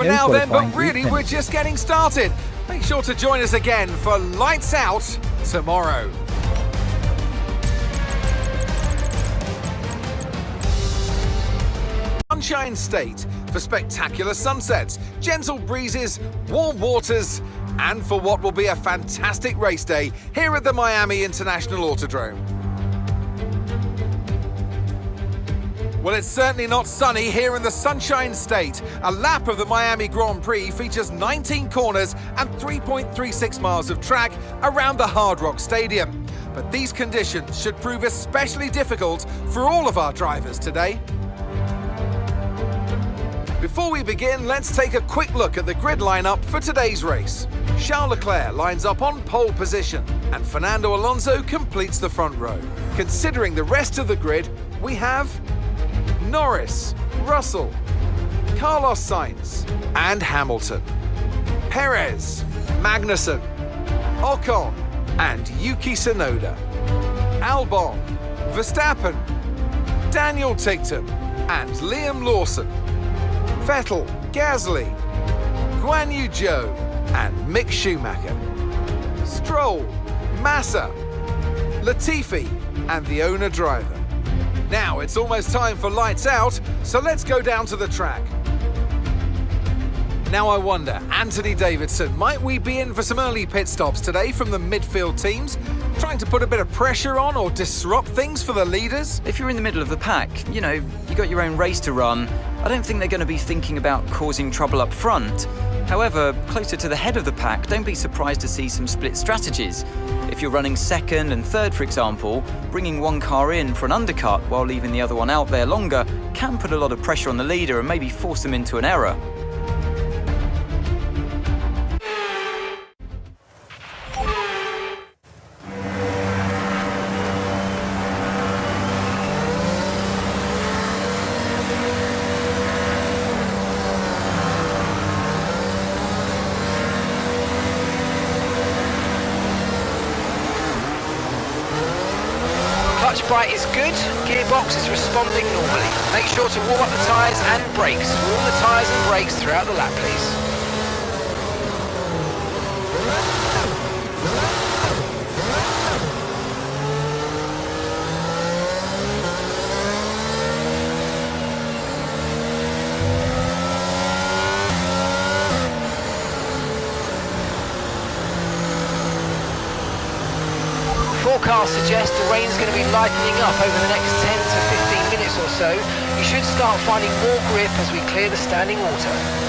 For now then, but really we're just getting started. Make sure to join us again for Lights Out tomorrow. Sunshine State for spectacular sunsets, gentle breezes, warm waters, and for what will be a fantastic race day here at the Miami International Autodrome. Well, it's certainly not sunny here in the Sunshine State. A lap of the Miami Grand Prix features 19 corners and 3.36 miles of track around the Hard Rock Stadium. But these conditions should prove especially difficult for all of our drivers today. Before we begin, let's take a quick look at the grid lineup for today's race. Charles Leclerc lines up on pole position, and Fernando Alonso completes the front row. Considering the rest of the grid, we have Norris, Russell, Carlos Sainz, and Hamilton, Perez, Magnussen, Ocon, and Yuki Tsunoda, Albon, Verstappen, Daniel Ticktum, and Liam Lawson, Vettel, Gasly, Guan Yu Zhou, and Mick Schumacher, Stroll, Massa, Latifi, and the owner-driver. Now it's almost time for Lights Out, so let's go down to the track. Now I wonder, Anthony Davidson, might we be in for some early pit stops today from the midfield teams? Trying to put a bit of pressure on or disrupt things for the leaders? If you're in the middle of the pack, you got your own race to run. I don't think they're going to be thinking about causing trouble up front. However, closer to the head of the pack, don't be surprised to see some split strategies. If you're running second and third, for example, bringing one car in for an undercut while leaving the other one out there longer can put a lot of pressure on the leader and maybe force them into an error. Clutch bite is good, gearbox is responding normally. Make sure to warm up the tyres and brakes. Warm the tyres and brakes throughout the lap, please. Forecasts suggest the rain's going to be lightening up over the next 10 to 15 minutes or so. You should start finding more grip as we clear the standing water.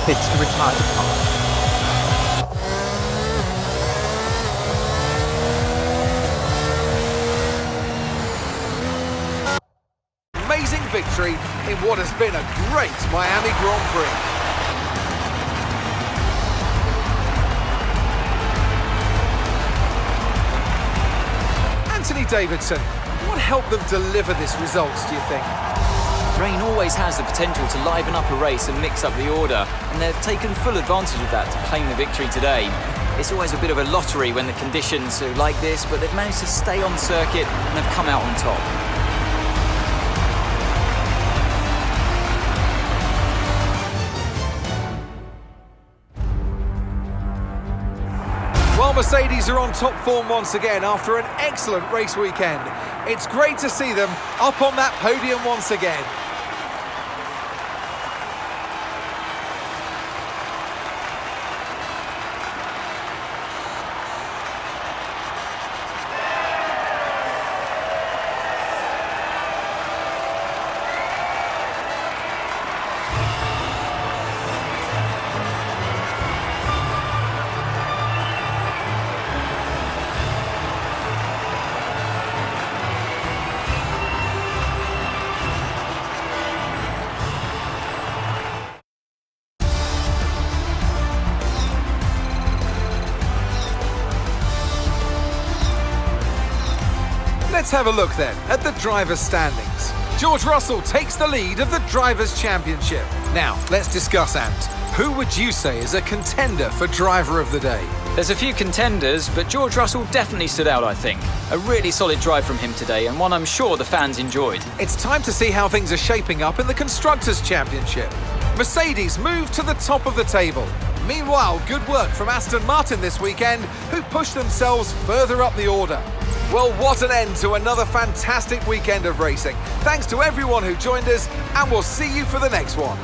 pits to retire the car. Amazing victory in what has been a great Miami Grand Prix. Anthony Davidson, what helped them deliver this result, do you think? Rain always has the potential to liven up a race and mix up the order, and they've taken full advantage of that to claim the victory today. It's always a bit of a lottery when the conditions are like this, but they've managed to stay on circuit and have come out on top. Well, Mercedes are on top form once again after an excellent race weekend. It's great to see them up on that podium once again. Let's have a look then at the drivers' standings. George Russell takes the lead of the Drivers' Championship. Now, let's discuss, Ant. Who would you say is a contender for Driver of the Day? There's a few contenders, but George Russell definitely stood out, I think. A really solid drive from him today, and one I'm sure the fans enjoyed. It's time to see how things are shaping up in the Constructors' Championship. Mercedes move to the top of the table. Meanwhile, good work from Aston Martin this weekend, who pushed themselves further up the order. Well, what an end to another fantastic weekend of racing. Thanks to everyone who joined us, and we'll see you for the next one.